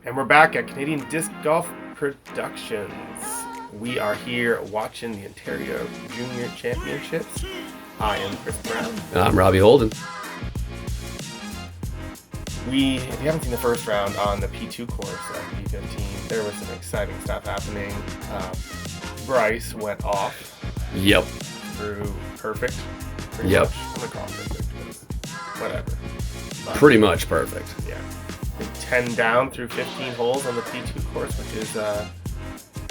And we're back at Canadian Disc Golf Productions. We are here watching the Ontario Junior Championships. I am Chris Brown. And I'm Robbie Holden. If you haven't seen the first round on the P2 course of P15, there was some exciting stuff happening. Bryce went off. Yep. Through perfect. Yep. Much. I'm going to call it perfect. Whatever. Pretty much perfect. Yeah. 10 down through 15 holes on the P2 course, which is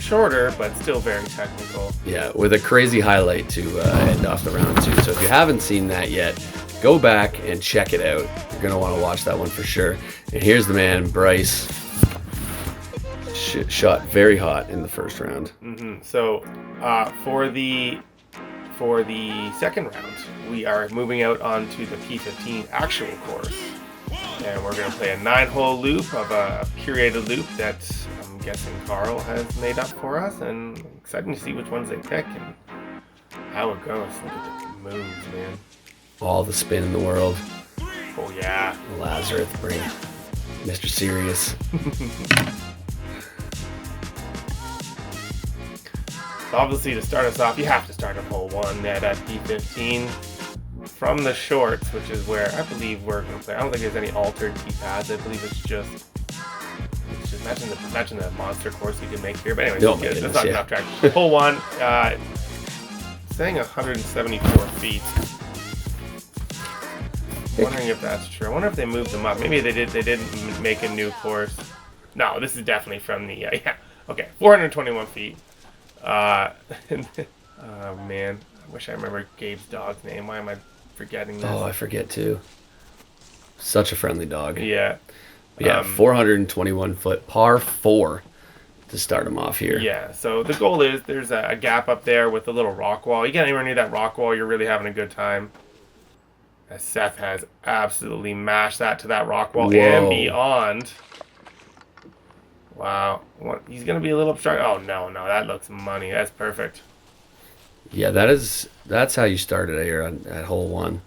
shorter, but still very technical. Yeah, with a crazy highlight to end off the round two. So if you haven't seen that yet, go back and check it out. You're going to want to watch that one for sure. And here's the man, Bryce. Shot very hot in the first round. Mm-hmm. So for the second round, we are moving out onto the P15 actual course. And we're going to play a 9-hole loop of a curated loop that I'm guessing Carl has made up for us. And I'm excited to see which ones they pick and how it goes. Look at the moves, man. All the spin in the world. Oh, yeah. Lazarus, bring Mr. Serious. So obviously, to start us off, you have to start at hole 1 at P15 from the shorts, which is where I believe we're going to play. I don't think there's any altered tee pads. I believe it's just imagine the monster course we can make here. But anyway, let's not get off track. Hole 1, saying 174 feet. Wondering if that's true. I wonder if they moved them up. Maybe they did. They didn't make a new course. No, this is definitely from the yeah. Okay, 421 feet. Oh man, I wish I remember Gabe's dog's name. Why am I forgetting this? Oh, I forget too. Such a friendly dog. Yeah. Yeah, 421 foot par 4 to start him off here. Yeah, so the goal is there's a gap up there with a little rock wall. You get anywhere near that rock wall, you're really having a good time. As Seth has absolutely mashed that to that rock wall and beyond. Wow. He's going to be a little obstructed. Oh, no, that looks money. That's perfect. Yeah, that's how you started here at hole 1.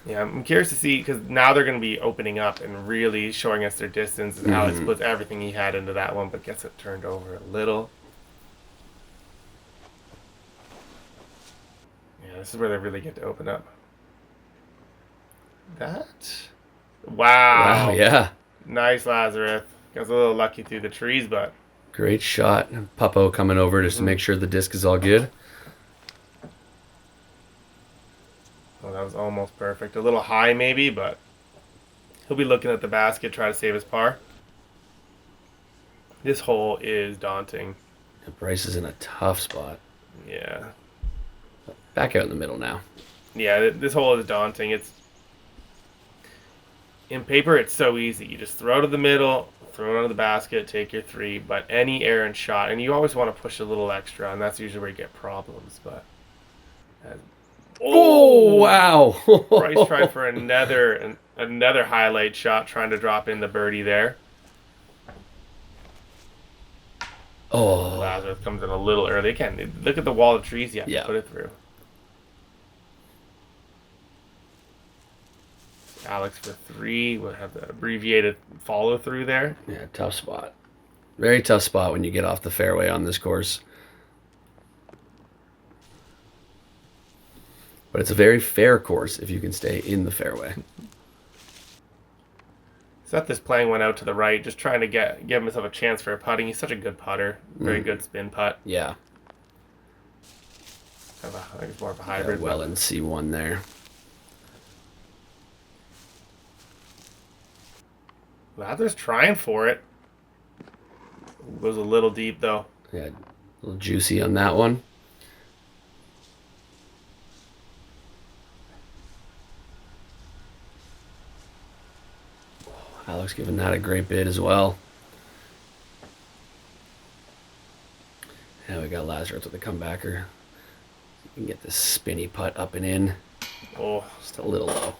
Yeah, I'm curious to see, because now they're going to be opening up and really showing us their distance. And Alex puts everything he had into that one, but gets it turned over a little. Yeah, this is where they really get to open up. Wow, yeah. Nice, Lazarus. Got a little lucky through the trees, but... Great shot. Puppo coming over just to make sure the disc is all good. Oh, that was almost perfect. A little high maybe, but he'll be looking at the basket, try to save his par. This hole is daunting. Bryce is in a tough spot. Yeah. Back out in the middle now. Yeah, this hole is daunting. It's... In paper, it's so easy. You just throw to the middle, throw it under the basket, take your 3. But any errant shot, and you always want to push a little extra, and that's usually where you get problems. But wow! Bryce tried for another highlight shot, trying to drop in the birdie there. Oh, Lazarus comes in a little early. Again, look at the wall of trees you have to put it through. Alex for 3. We'll have the abbreviated follow through there. Yeah, tough spot. Very tough spot when you get off the fairway on this course. But it's a very fair course if you can stay in the fairway. Seth is playing one out to the right, just trying to give himself a chance for a putting. He's such a good putter. Very good spin putt. Yeah. I think it's more of a hybrid. Well in C1 there. Lazarus trying for it. Goes a little deep, though. Yeah, a little juicy on that one. Alex giving that a great bid as well. Now we got Lazarus with a comebacker. You can get this spinny putt up and in. Oh, just a little low.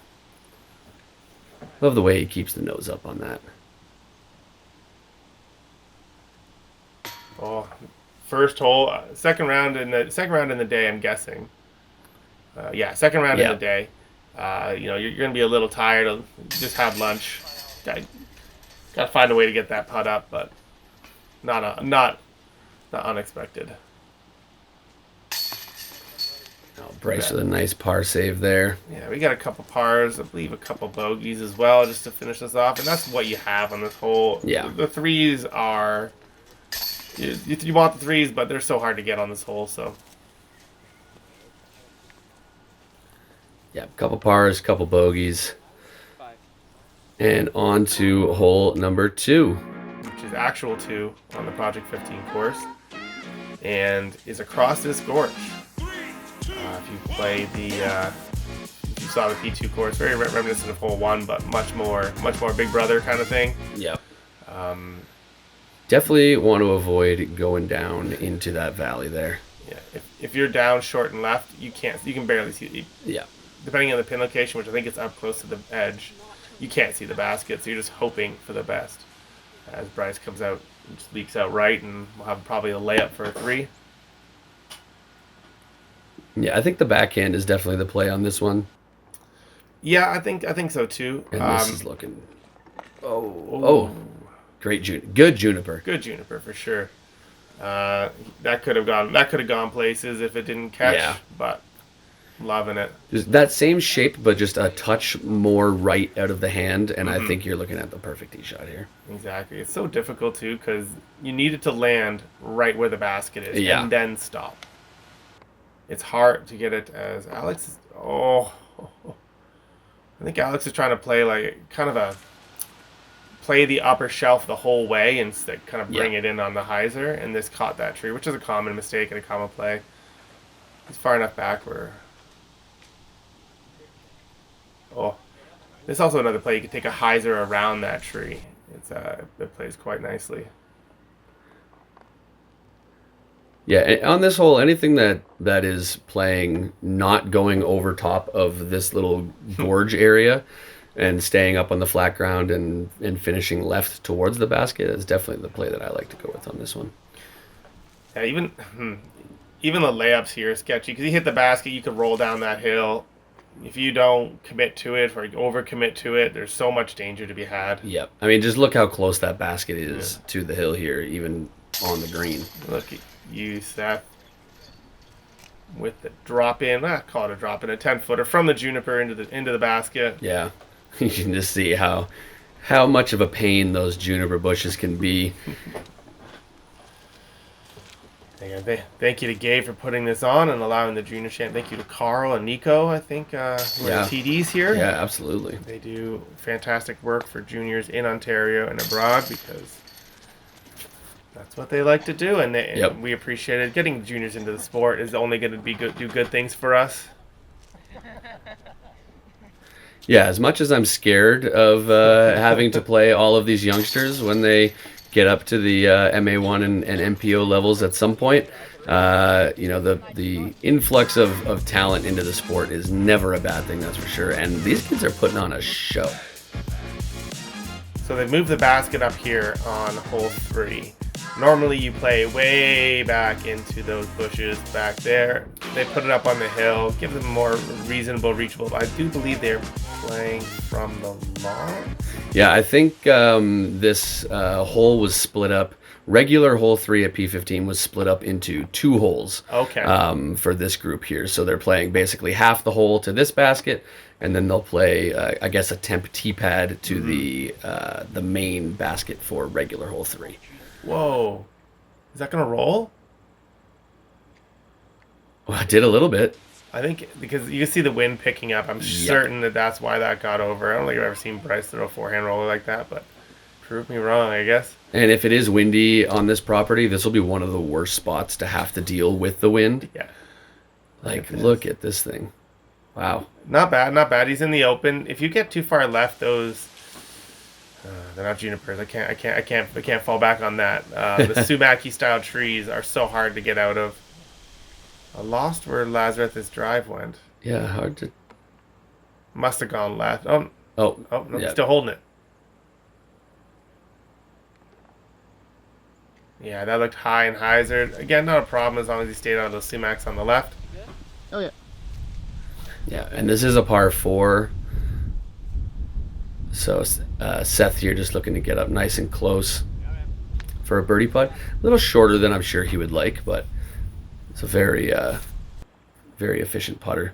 Love the way he keeps the nose up on that. Oh, first hole, second round in the day. I'm guessing. Second round in the day. You're going to be a little tired. Just have lunch. Got to find a way to get that putt up, but not unexpected. Oh, Bryce with a nice par save there. Yeah, we got a couple pars, I believe a couple bogeys as well, just to finish this off, and that's what you have on this hole. Yeah. The threes are you want the threes, but they're so hard to get on this hole. So yeah, couple pars, couple bogeys, and on to hole number 2, which is actual 2 on the Project 15 course, and is across this gorge. If you play if you saw the P2 course, very reminiscent of hole 1, but much more Big Brother kind of thing. Yep. Definitely want to avoid going down into that valley there. Yeah, if you're down short and left, you can barely see. Yeah. Depending on the pin location, which I think it's up close to the edge, you can't see the basket, so you're just hoping for the best. As Bryce comes out, just leaks out right, and we'll have probably a layup for a 3. Yeah, I think the backhand is definitely the play on this one. Yeah, I think so too. And this is looking. Oh, great good juniper. Good juniper for sure. That could have gone places if it didn't catch. Yeah. But loving it. Just that same shape, but just a touch more right out of the hand, and I think you're looking at the perfect tee shot here. Exactly. It's so difficult too because you need it to land right where the basket is and then stop. It's hard to get it as Alex. I think Alex is trying to play play the upper shelf the whole way and kind of bring it in on the hyzer, and this caught that tree, which is a common mistake and a common play. It's far enough back where. This is also another play. You can take a hyzer around that tree. It plays quite nicely. Yeah, on this hole, anything that is playing not going over top of this little gorge area and staying up on the flat ground and finishing left towards the basket is definitely the play that I like to go with on this one. Yeah, even the layups here are sketchy because you hit the basket, you could roll down that hill. If you don't commit to it or overcommit to it, there's so much danger to be had. Yep. I mean, just look how close that basket is to the hill here, even on the green. Look at you, Seth, with the drop in. Call it a drop in, a 10-footer from the juniper into the basket. Yeah, you can just see how much of a pain those juniper bushes can be. Thank you to Gabe for putting this on and allowing the junior champ. Thank you to Carl and Nico, I think, who are the TDs here. Yeah, absolutely. They do fantastic work for juniors in Ontario and abroad because that's what they like to do, and we appreciate it. Getting juniors into the sport is only going to do good things for us. Yeah, as much as I'm scared of having to play all of these youngsters when they get up to the MA1 and MPO levels at some point, the influx of talent into the sport is never a bad thing, that's for sure. And these kids are putting on a show. So they moved the basket up here on hole 3. Normally you play way back into those bushes back there. They put it up on the hill, give them more reasonable, reachable. I do believe they're playing from the lawn. Yeah, I think this hole was split up. Regular hole 3 at P15 was split up into 2 holes. Okay. For this group here. So they're playing basically half the hole to this basket, and then they'll play, I guess, a temp tee pad to the main basket for regular hole 3. Whoa. Is that going to roll? Well, it did a little bit. I think because you can see the wind picking up. I'm certain that's why that got over. I don't think I've ever seen Bryce throw a forehand roller like that, but prove me wrong, I guess. And if it is windy on this property, this will be one of the worst spots to have to deal with the wind. Yeah. Look at this thing. Wow. Not bad. He's in the open. If you get too far left, those they're not junipers. I can't fall back on that. The Sumaki style trees are so hard to get out of. I lost where Lazarus' drive went. Yeah, hard to. Must have gone left. No, Still holding it. Yeah, that looked high and hyzer. Again, not a problem as long as he stayed out of those Sumacs on the left. Oh, yeah. Yeah, and this is a par 4. So Seth here just looking to get up nice and close for a birdie putt. A little shorter than I'm sure he would like, but it's a very very efficient putter.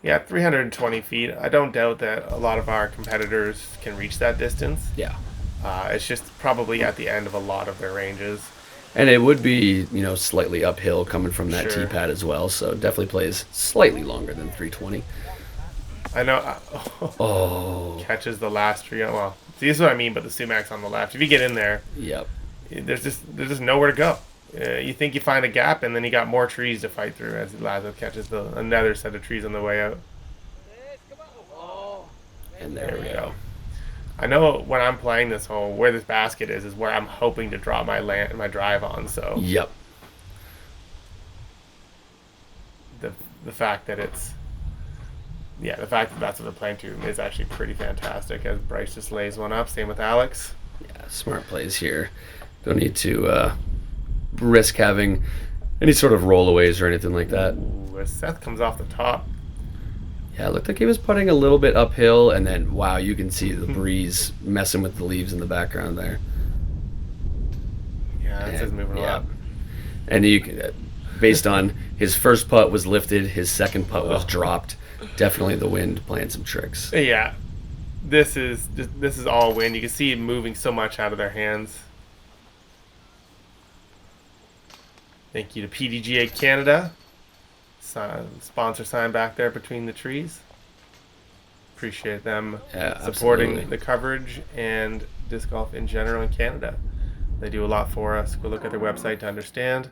Yeah, 320 feet. I don't doubt that a lot of our competitors can reach that distance. Yeah. It's just probably at the end of a lot of their ranges. And it would be, slightly uphill coming from that Sure. tee pad as well, so definitely plays slightly longer than 320. I know. Oh. Catches the last tree. Well, see, this is what I mean, but the sumacs on the left. If you get in there, Yep. there's just nowhere to go. You think you find a gap, and then you got more trees to fight through as Lazo catches another set of trees on the way out. And there we go. I know when I'm playing this hole, where this basket is where I'm hoping to drop my drive on. So Yep. the fact that it's the fact that that's what they're playing to is actually pretty fantastic. As Bryce just lays one up. Same with Alex. Yeah, smart plays here. Don't need to risk having any sort of rollaways or anything like that. Ooh, as Seth comes off the top. Yeah, it looked like he was putting a little bit uphill, and then, wow, you can see the breeze messing with the leaves in the background there. Yeah, it says moving up. And you can, based on his first putt was lifted, his second putt was dropped. Definitely the wind playing some tricks. Yeah, this is all wind. You can see it moving so much out of their hands. Thank you to PDGA Canada. Sponsor sign back there between the trees. Appreciate them supporting absolutely. the coverage and disc golf in general in Canada. They do a lot for us. Go look at their website to understand.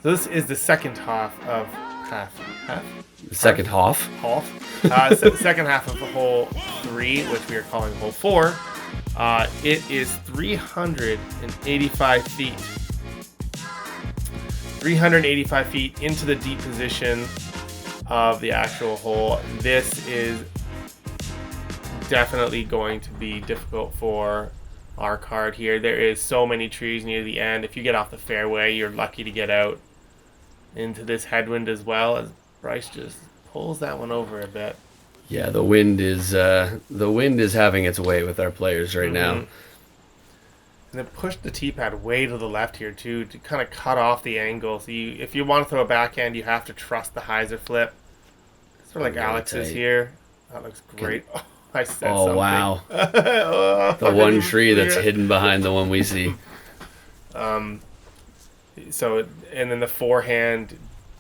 So this is the second half of Second half. second half of hole 3, which we are calling hole 4. It is 385 feet. 385 feet into the deep position of the actual hole. This is definitely going to be difficult for our card here. There is so many trees near the end. If you get off the fairway, you're lucky to get out into this headwind as well, as Bryce just pulls that one over a bit. Yeah, the wind is having its way with our players right now. And then push the tee pad way to the left here too to kind of cut off the angle. So if you want to throw a backhand, you have to trust the hyzer flip. Sort of like Alex is here. That looks great. I said something. Wow. The one tree that's hidden behind the one we see. So, and then the forehand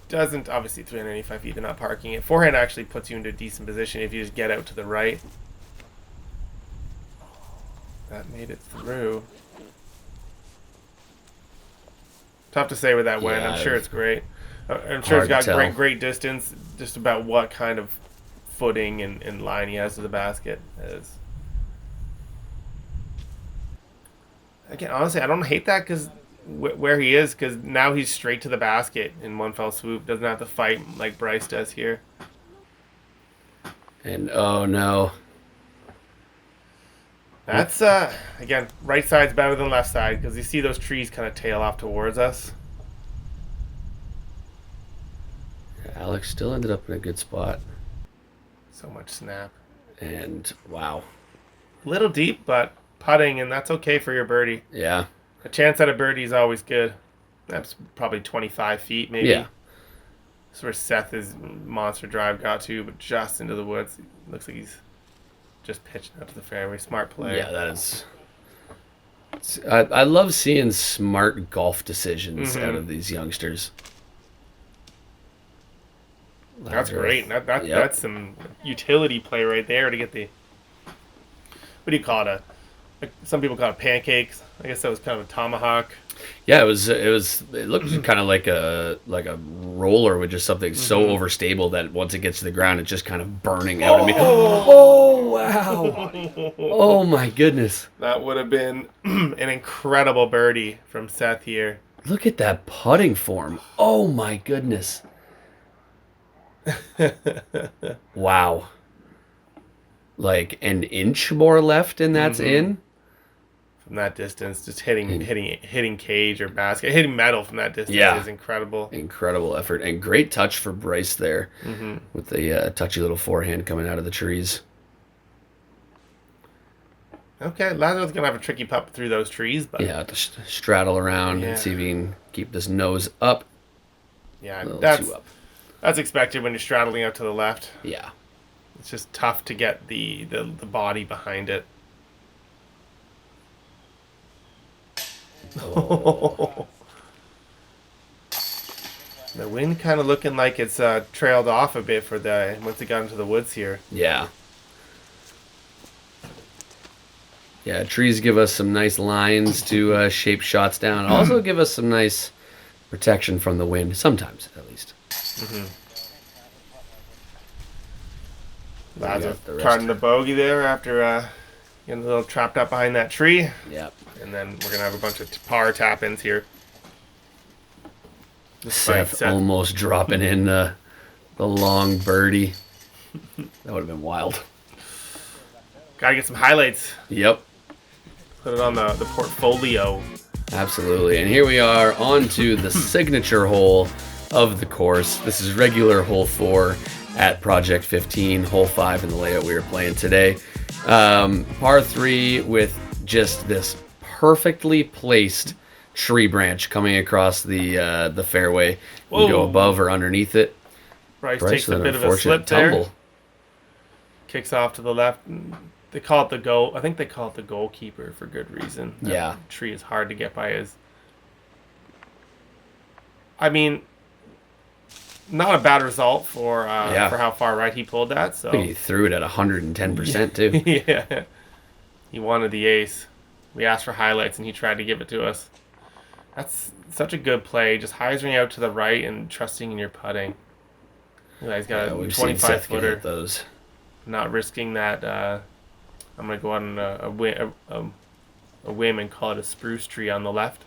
doesn't, obviously 385 feet, they're not parking it. Forehand actually puts you into a decent position if you just get out to the right. That made it through. Tough to say where that went. I'm sure it's great. I'm sure it's got great distance. Just about what kind of footing and line he has to the basket is. Again, honestly, I don't hate that because where he is, because now he's straight to the basket in one fell swoop. Doesn't have to fight like Bryce does here. And oh no. That's, again, right side's better than left side because you see those trees kind of tail off towards us. Alex still ended up in a good spot. So much snap. And wow. A little deep, but putting, and that's okay for your birdie. Yeah. A chance at a birdie is always good. That's probably 25 feet, maybe. Yeah. That's where Seth's monster drive got to, but just into the woods. Looks like he's just pitching out to the fairway. Smart play. Yeah, that is. I love seeing smart golf decisions out of these youngsters. That's great. That's some utility play right there to get the. What do you call it? Some people call it pancakes. I guess that was kind of a tomahawk. Yeah, it looked kind of like a roller with just something so overstable that once it gets to the ground, it's just kind of burning out of me. Oh wow! Oh my goodness! That would have been an incredible birdie from Seth here. Look at that putting form. Oh my goodness! Wow! Like an inch more left, and that's in. From that distance, just hitting cage or basket, hitting metal from that distance is incredible. Incredible effort and great touch for Bryce there with the touchy little forehand coming out of the trees. Okay, Lazarus gonna have a tricky putt through those trees, but Yeah, to straddle around and see if he can keep this nose up. Yeah, A little too up. That's expected when you're straddling out to the left. Yeah. It's just tough to get the body behind it. Oh. The wind kind of looking like it's trailed off a bit for once it got into the woods here. Yeah. Yeah, trees give us some nice lines to shape shots down. Also give us some nice protection from the wind, sometimes at least. Lazarus carding the bogey there after getting a little trapped up behind that tree. Yep. And then we're going to have a bunch of par tap-ins here. Seth almost dropping in the long birdie. That would have been wild. Got to get some highlights. Yep. Put it on the portfolio. Absolutely. And here we are on to the signature hole of the course. This is regular hole 4 at Project 15, hole 5 in the layout we were playing today. Par 3 with just this perfectly placed tree branch coming across the fairway. You go above or underneath it. Bryce takes a bit of a slip tumble there. Kicks off to the left. They call it the goal. I think they call it the goalkeeper for good reason. That tree is hard to get by. I mean, not a bad result for how far right he pulled that. So I think he threw it at 110% too. Yeah, he wanted the ace. We asked for highlights and he tried to give it to us. That's such a good play. Just hyzering out to the right and trusting in your putting. He's got a 25-footer. Those. Not risking that. I'm going to go out on a whim and call it a spruce tree on the left.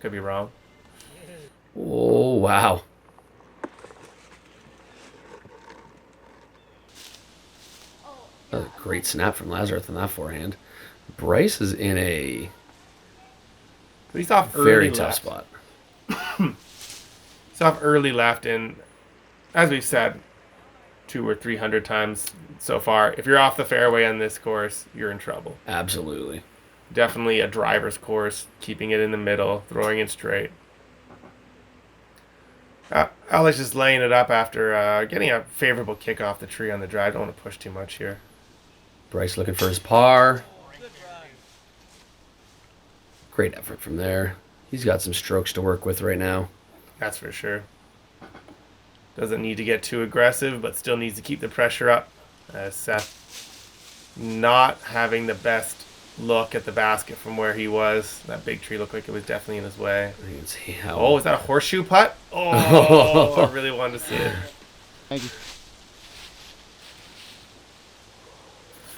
Could be wrong. Oh, wow. That was a great snap from Lazarus on that forehand. Bryce is in a he's off very tough spot. He's off early left, and as we've said 200 or 300 times so far, if you're off the fairway on this course, you're in trouble. Absolutely. Definitely a driver's course, keeping it in the middle, throwing it straight. Alex just laying it up after getting a favorable kick off the tree on the drive. Don't want to push too much here. Bryce looking for his par. Great effort from there. He's got some strokes to work with right now. That's for sure. Doesn't need to get too aggressive, but still needs to keep the pressure up. Seth not having the best look at the basket from where he was. That big tree looked like it was definitely in his way. You can see how... Oh, is that a horseshoe putt? Oh, I really wanted to see it. Thank you.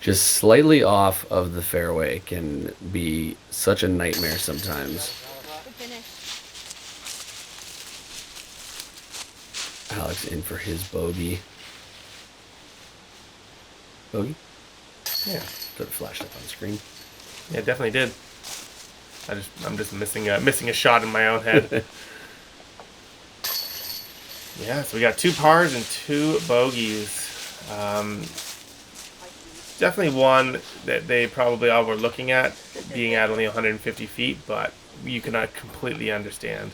Just slightly off of the fairway can be such a nightmare sometimes. Alex in for his bogey. Bogey? Yeah. That flashed up on the screen. Yeah, it definitely did. I'm just missing a shot in my own head. Yeah, so we got 2 pars and 2 bogeys. Definitely one that they probably all were looking at, being at only 150 feet, but you cannot completely understand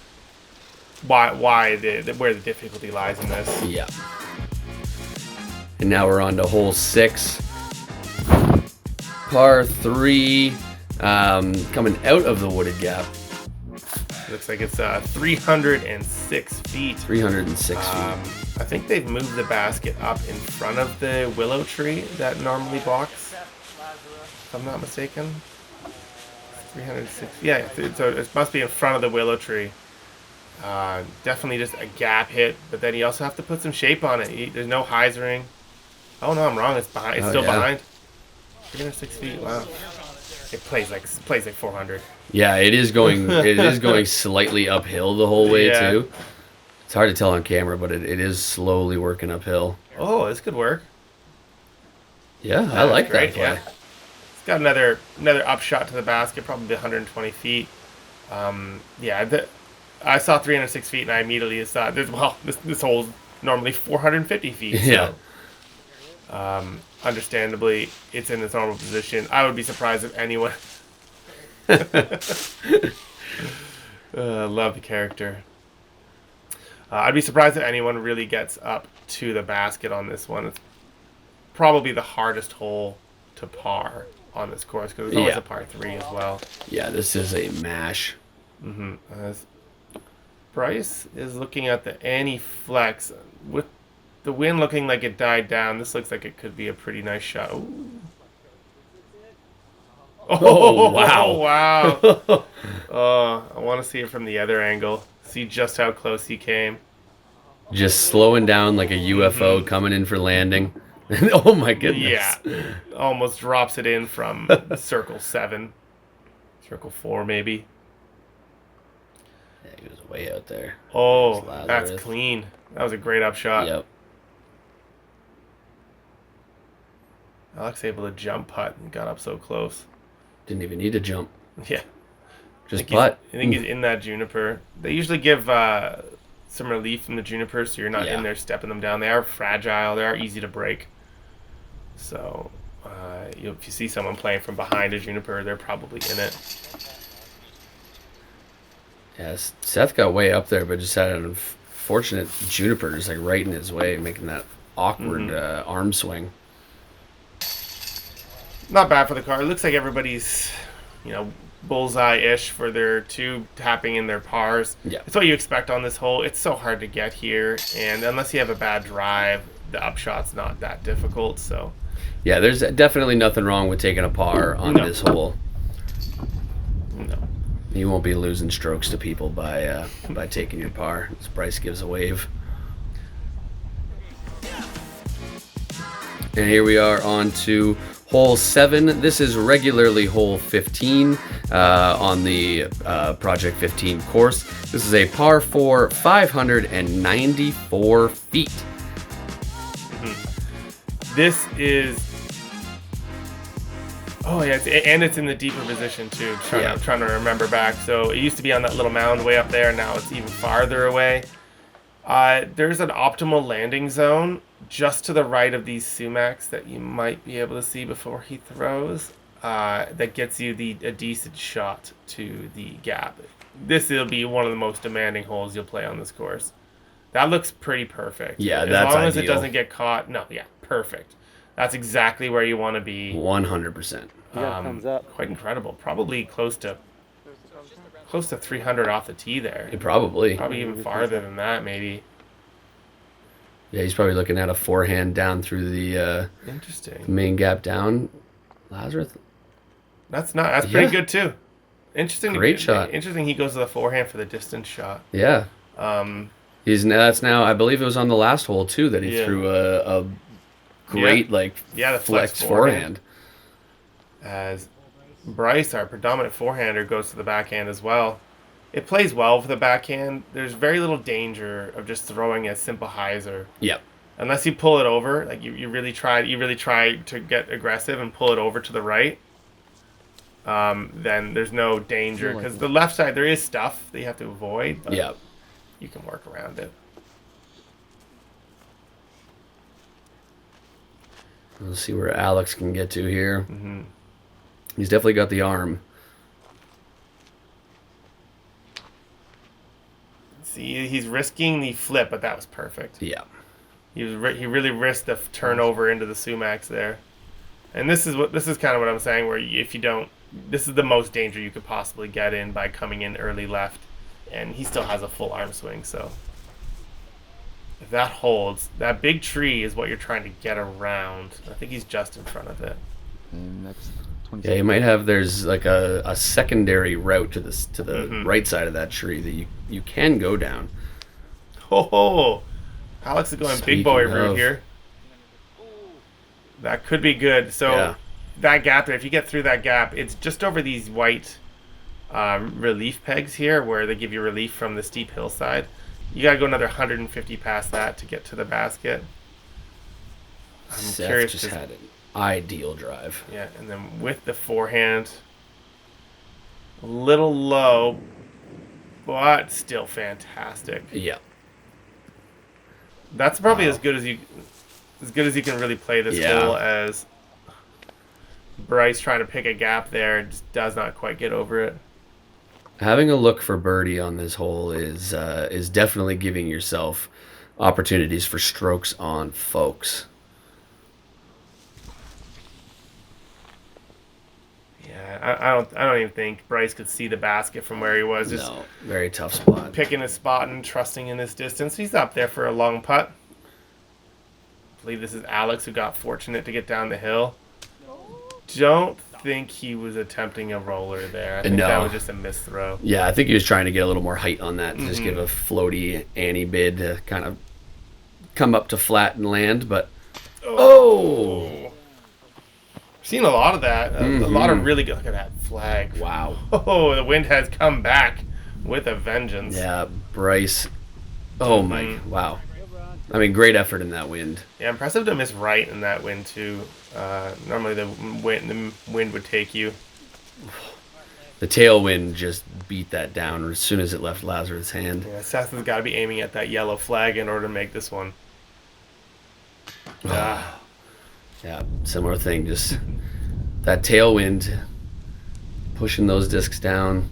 where the difficulty lies in this. Yeah. And now we're on to hole 6. Par 3, coming out of the wooded gap. Looks like it's 306 feet. 306 feet. I think they've moved the basket up in front of the willow tree that normally blocks, if I'm not mistaken. 306. Yeah, so it must be in front of the willow tree. Definitely just a gap hit, but then you also have to put some shape on it. There's no hyzering. Oh no, I'm wrong. It's behind. It's still behind. 306 feet. Wow. It plays like 400. Yeah, it is going slightly uphill the whole way too. It's hard to tell on camera, but it is slowly working uphill. Oh, this could work. Yeah, I like that play. Yeah. It's got another upshot to the basket, probably 120 feet. I saw 306 feet, and I immediately thought, this hole's normally 450 feet. So, Understandably, it's in its normal position. I would be surprised if anyone... Love the character. I'd be surprised if anyone really gets up to the basket on this one. It's probably the hardest hole to par on this course because it's always a par 3 as well. Yeah, this is a mash. Bryce is looking at the anti-flex. With the wind looking like it died down, this looks like it could be a pretty nice shot. Ooh. Oh, wow. Wow. Oh, I want to see it from the other angle. See just how close he came. Just slowing down like a UFO coming in for landing. Oh my goodness. Yeah. Almost drops it in from circle 7. Circle 4 maybe. Yeah, he was way out there. Oh, that's clean. That was a great upshot. Yep. Alex able to jump putt and got up so close. Didn't even need to jump. Yeah. Just putt. I think he's in that juniper. They usually give some relief from the juniper so you're not in there stepping them down. They are fragile. They are easy to break. So if you see someone playing from behind a juniper, they're probably in it. Yes, Seth got way up there, but just had an unfortunate juniper just like right in his way, making that awkward arm swing. Not bad for the car. It looks like everybody's, bullseye-ish for their 2 tapping in their pars. Yeah. It's what you expect on this hole. It's so hard to get here, and unless you have a bad drive, the upshot's not that difficult, so... Yeah, there's definitely nothing wrong with taking a par on this hole. No. You won't be losing strokes to people by taking your par. As Bryce gives a wave. And here we are on to hole 7. This is regularly hole 15 on the Project 15 course. This is a par 4, 594 feet. This is... Oh, yeah, and it's in the deeper position, too. Trying to remember back. So it used to be on that little mound way up there. Now it's even farther away. There's an optimal landing zone just to the right of these sumacs that you might be able to see before he throws. That gets you a decent shot to the gap. This will be one of the most demanding holes you'll play on this course. That looks pretty perfect. Yeah, that's as long as ideal. it doesn't get caught. No, yeah, perfect. That's exactly where you want to be. 100%. Thumbs up. Quite incredible. Probably close to 300 off the tee there. Probably even farther than that, maybe. Yeah, he's probably looking at a forehand down through the interesting main gap down. Lazarus. That's pretty good too. Interesting. Great shot. Interesting. He goes to the forehand for the distance shot. Yeah. That's now. I believe it was on the last hole too that he threw a great the flex forehand. As Bryce, our predominant forehander, goes to the backhand as well. It plays well for the backhand. There's very little danger of just throwing a simple hyzer. Yep. Unless you pull it over, like you really try to get aggressive and pull it over to the right. Then there's no danger because the left side there is stuff that you have to avoid. But you can work around it. Let's see where Alex can get to here. He's definitely got the arm. See, he's risking the flip, but that was perfect. Yeah. He really risked the turnover into the sumacs there. And this is kind of what I'm saying, where if you don't, this is the most danger you could possibly get in by coming in early left, and he still has a full arm swing, so if that holds, that big tree is what you're trying to get around. I think he's just in front of it. And next 20 Yeah, you might have, there's like a secondary route to the right side of that tree that you can go down. Oh, Alex is going big boy route here. That could be good. So that gap there, if you get through that gap, it's just over these white relief pegs here where they give you relief from the steep hillside. You gotta go another 150 past that to get to the basket. I'm curious. Just had an ideal drive. Yeah, and then with the forehand, a little low, but still fantastic. Yeah. That's probably as good as you. good as you can really play this Yeah. hole as Bryce trying to pick a gap there just does not quite get over it. Having a look for birdie on this hole is definitely giving yourself opportunities for strokes on, folks. Yeah, I don't even think Bryce could see the basket from where he was. Just No, very tough spot. picking his spot and trusting in his distance. He's up there for a long putt. I believe this is Alex who got fortunate to get down the hill. Don't think he was attempting a roller there. I think No. that was just a missed throw. Yeah, I think he was trying to get a little more height on that to just give a floaty Annie bid to kind of come up to flat and land, but oh! Seen a lot of that. A lot of really good. Look at that flag. Wow. Oh, the wind has come back with a vengeance. Yeah, Bryce. Oh my, wow. I mean, great effort in that wind. Yeah, impressive to miss right in that wind too. Normally the wind would take you. The tailwind just beat that down as soon as it left Lazarus' hand. Yeah, Seth has got to be aiming at that yellow flag in order to make this one. Ah. Yeah, similar thing. Just that tailwind pushing those discs down.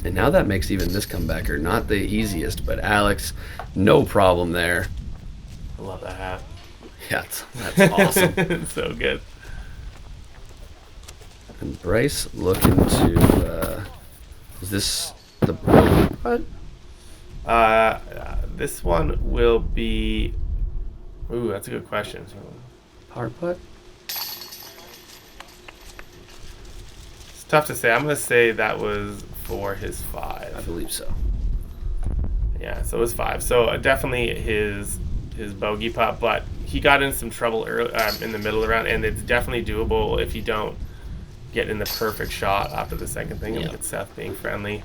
And now that makes even this comebacker not the easiest, but Alex, no problem there. I love that hat. Yeah, that's awesome. It's so good. And Bryce looking to, is this the what? This one will be. Ooh, that's a good question. Par putt? It's tough to say. I'm gonna say that was for his I 5. believe so. Yeah, so it was 5. So definitely his bogey putt, but he got in some trouble early, in the middle of the round, and it's definitely doable if you don't get in the perfect shot after the second thing. Yeah. Look at Seth being friendly,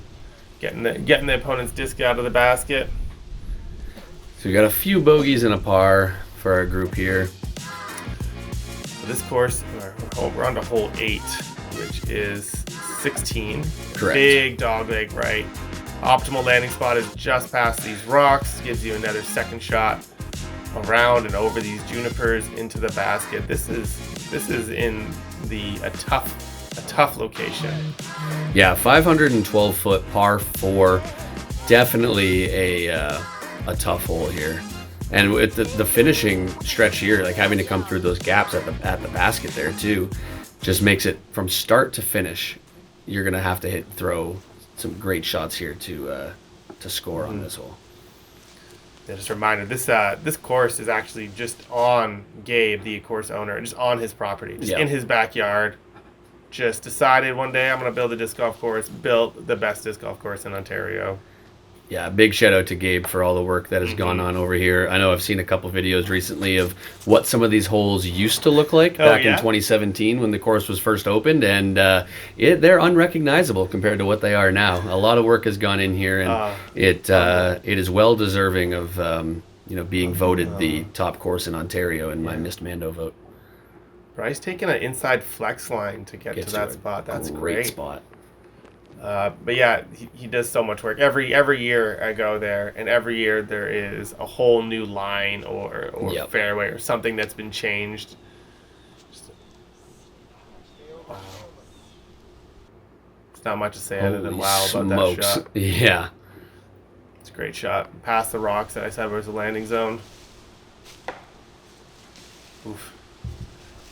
getting the opponent's disc out of the basket. So we got a few bogeys and a par for our group here. So this course, we're on to hole 8, which is 16. Correct. Big dog leg right. Optimal landing spot is just past these rocks. Gives you another second shot around and over these junipers into the basket. This is in a tough location. Yeah, 512 foot par 4. Definitely a tough hole here. And with the finishing stretch here, like having to come through those gaps at the basket there too, just makes it from start to finish. You're gonna have to throw some great shots here to score on this hole. Yeah, just a reminder, this course is actually just on Gabe, the course owner, just on his property, just in his backyard. Just decided one day I'm gonna build a disc golf course. Built the best disc golf course in Ontario. Yeah, big shout out to Gabe for all the work that has gone on over here. I know I've seen a couple videos recently of what some of these holes used to look like back in 2017 when the course was first opened, and they're unrecognizable compared to what they are now. A lot of work has gone in here, and it is well deserving of being voted the top course in Ontario in my Missed Mando vote. Bryce taking an inside flex line to get to that spot. That's great spot. But yeah, he does so much work. Every year I go there, and every year there is a whole new line or fairway or something that's been changed. Wow. It's not much to say other than wow about that shot. Yeah. It's a great shot. Past the rocks that I said was the landing zone. Oof.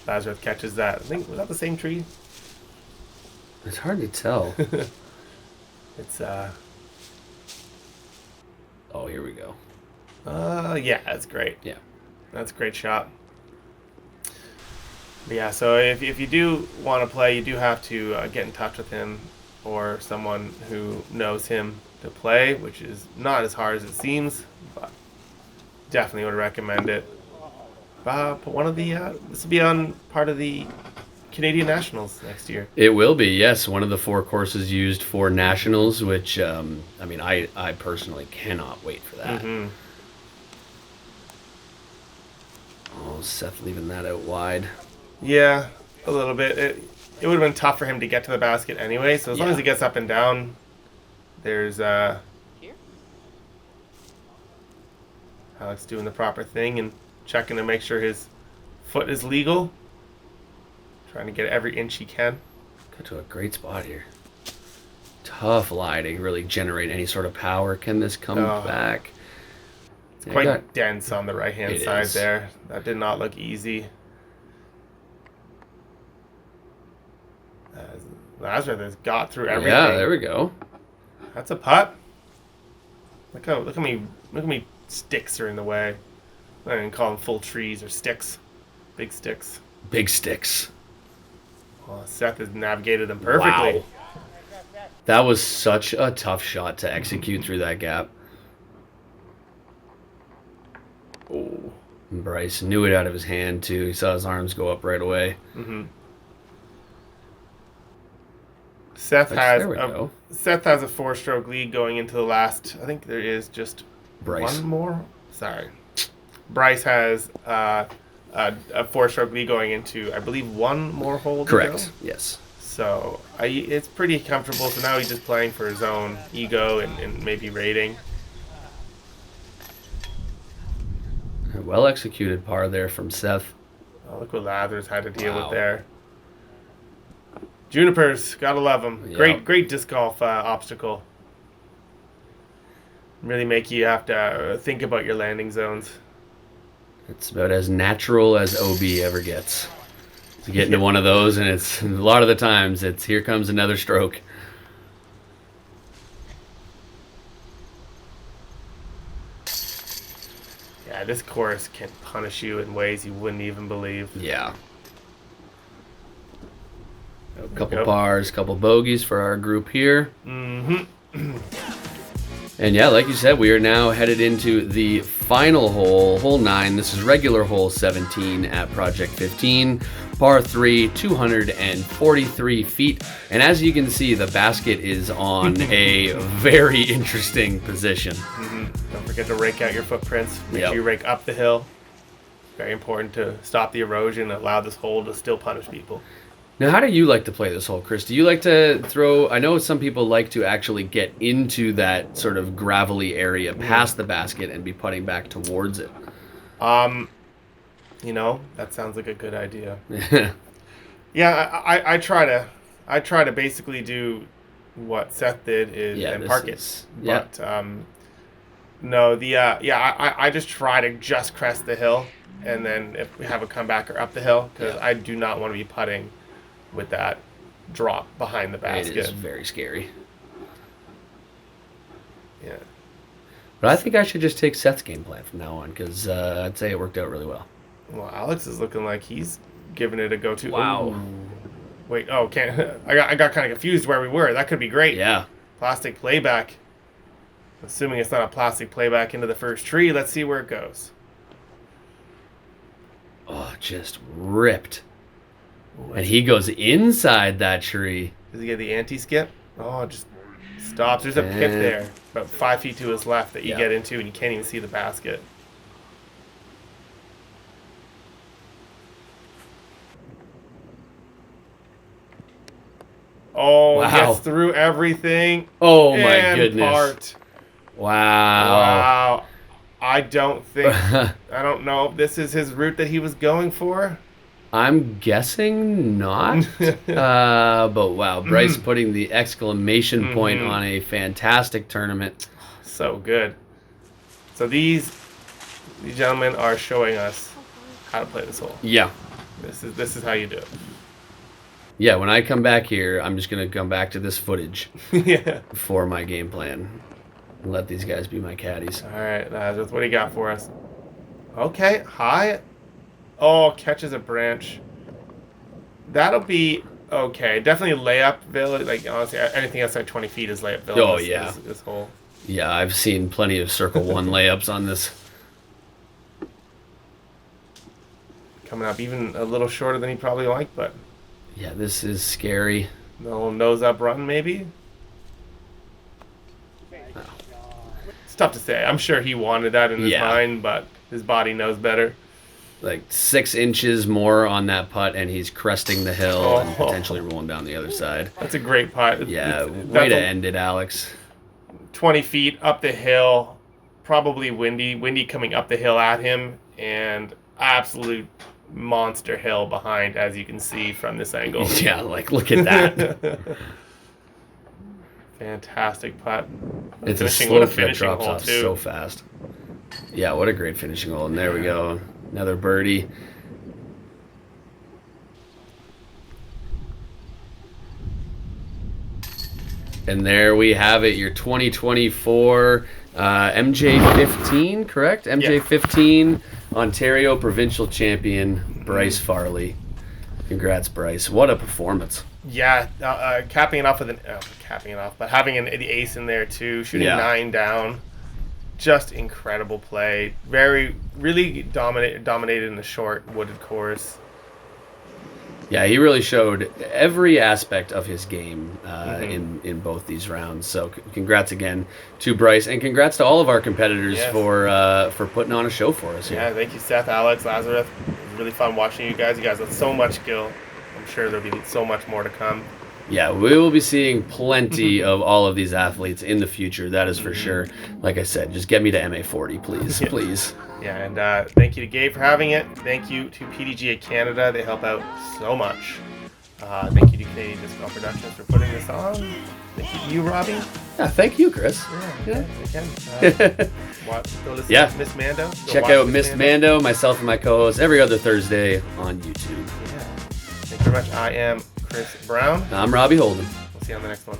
Lazarus catches that. I think, was that the same tree? It's hard to tell. It's Oh, here we go. yeah, that's great. Yeah. That's a great shot. But yeah, so if you do want to play, you do have to get in touch with him or someone who knows him to play, which is not as hard as it seems, but definitely would recommend it. But one of the this will be on part of the Canadian Nationals next year. It will be, yes. One of the 4 courses used for Nationals, which, I personally cannot wait for that. Mm-hmm. Oh, Seth leaving that out wide. Yeah, a little bit. It would have been tough for him to get to the basket anyway, so as long as he gets up and down, there's Alex doing the proper thing and checking to make sure his foot is legal. Trying to get every inch he can. Got to a great spot here. Tough lie to really generate any sort of power. Can this come back? It's quite dense on the right-hand side there. That did not look easy. Lazarus has got through everything. Yeah, there we go. That's a putt. Look how many sticks are in the way. I don't even call them full trees or sticks. Big sticks. Big sticks. Well, Seth has navigated them perfectly. Wow. That was such a tough shot to execute through that gap. Oh, Bryce knew it out of his hand too. He saw his arms go up right away. Mm-hmm. Seth has a 4-stroke lead going into the last. I think there is just Bryce. One more. Sorry, Bryce has a 4-stroke lead going into, I believe, one more hole. Correct. Yes. So it's pretty comfortable. So now he's just playing for his own ego and maybe rating. A well executed par there from Seth. Oh, look what Lazarus had to deal with there. Junipers, gotta love them. Yep. Great disc golf obstacle. Really make you have to think about your landing zones. It's about as natural as OB ever gets. You get into one of those, and it's a lot of the times it's here comes another stroke. Yeah, this course can punish you in ways you wouldn't even believe. Yeah. A couple pars, couple bogeys for our group here. Mm-hmm. And yeah, like you said, we are now headed into the final hole, hole 9. This is regular hole 17 at Project 15, par 3, 243 feet. And as you can see, the basket is on a very interesting position. Mm-hmm. Don't forget to rake out your footprints. Make sure you rake up the hill. Very important to stop the erosion and allow this hole to still punish people. Now, how do you like to play this hole, Chris? Do you like to throw... I know some people like to actually get into that sort of gravelly area past the basket and be putting back towards it. You know, that sounds like a good idea. Yeah, I try to basically do what Seth did and park it. But no, I just try to just crest the hill, and then if we have a comebacker up the hill, because I do not want to be putting with that drop behind the basket. It is very scary. Yeah. But I think I should just take Seth's game plan from now on, because I'd say it worked out really well. Well, Alex is looking like he's giving it a go-to. Wow. Ooh. Wait, can't I got kind of confused where we were. That could be great. Yeah. Plastic playback. Assuming it's not a plastic playback into the first tree, let's see where it goes. Oh, just ripped. And he goes inside that tree. Does he get the anti-skip? Oh, just stops. There's a pit there, about 5 feet to his left that you get into, and you can't even see the basket. Oh, gets through everything. Oh, my goodness. Part. Wow. I don't know if this is his route that he was going for. I'm guessing not. But wow, Bryce putting the exclamation point on a fantastic tournament. So good. So these gentlemen are showing us how to play this hole. Yeah. This is how you do it. Yeah, when I come back here, I'm just going to come back to this footage for my game plan. And let these guys be my caddies. All right, Lazarus, what do you got for us? Okay, high. Oh, catches a branch. That'll be okay. Definitely layupville. Like, honestly, anything outside 20 feet is layupville. Oh, yeah. This hole. Yeah, I've seen plenty of Circle 1 layups on this. Coming up even a little shorter than he probably liked, but... Yeah, this is scary. A little nose-up run, maybe? Oh. It's tough to say. I'm sure he wanted that in his mind, but his body knows better. Like 6 inches more on that putt, and he's cresting the hill and potentially rolling down the other side. That's a great putt. Yeah, way to end it, Alex. 20 feet up the hill, probably windy coming up the hill at him, and absolute monster hill behind, as you can see from this angle. Yeah, like look at that. Fantastic putt. It's a Finishing- slope what a that finishing drops hole, off too. so fast. Yeah, what a great finishing hole. And there we go. Another birdie. And there we have it, your 2024 MJ15, correct? MJ15 Ontario Provincial Champion, Bryce Farley. Congrats, Bryce. What a performance. Yeah, capping it off with but having the ace in there too, shooting Yeah. 9 down. Just incredible play. Really dominated in the short wooded course. Yeah, he really showed every aspect of his game Mm-hmm. in both these rounds. So congrats again to Bryce, and congrats to all of our competitors Yes. for putting on a show for us here. Yeah, thank you, Seth, Alex, Lazarus. It was really fun watching you guys. You guys have so much skill. I'm sure there'll be so much more to come. Yeah, we will be seeing plenty of all of these athletes in the future. That is for sure. Like I said, just get me to MA40, please, Yeah. please. Yeah, and thank you to Gabe for having it. Thank you to PDGA Canada. They help out so much. Thank you to Canadian Disc Golf Productions for putting this on. Thank you to you, Robbie. Yeah, thank you, Chris. Yeah. Again. Go listen Yeah. to Miss Mando. Go Check watch out Miss Mando, myself and my co-host every other Thursday on YouTube. Yeah. Thank you very much. I am Chris Brown. I'm Robbie Holden. We'll see you on the next one.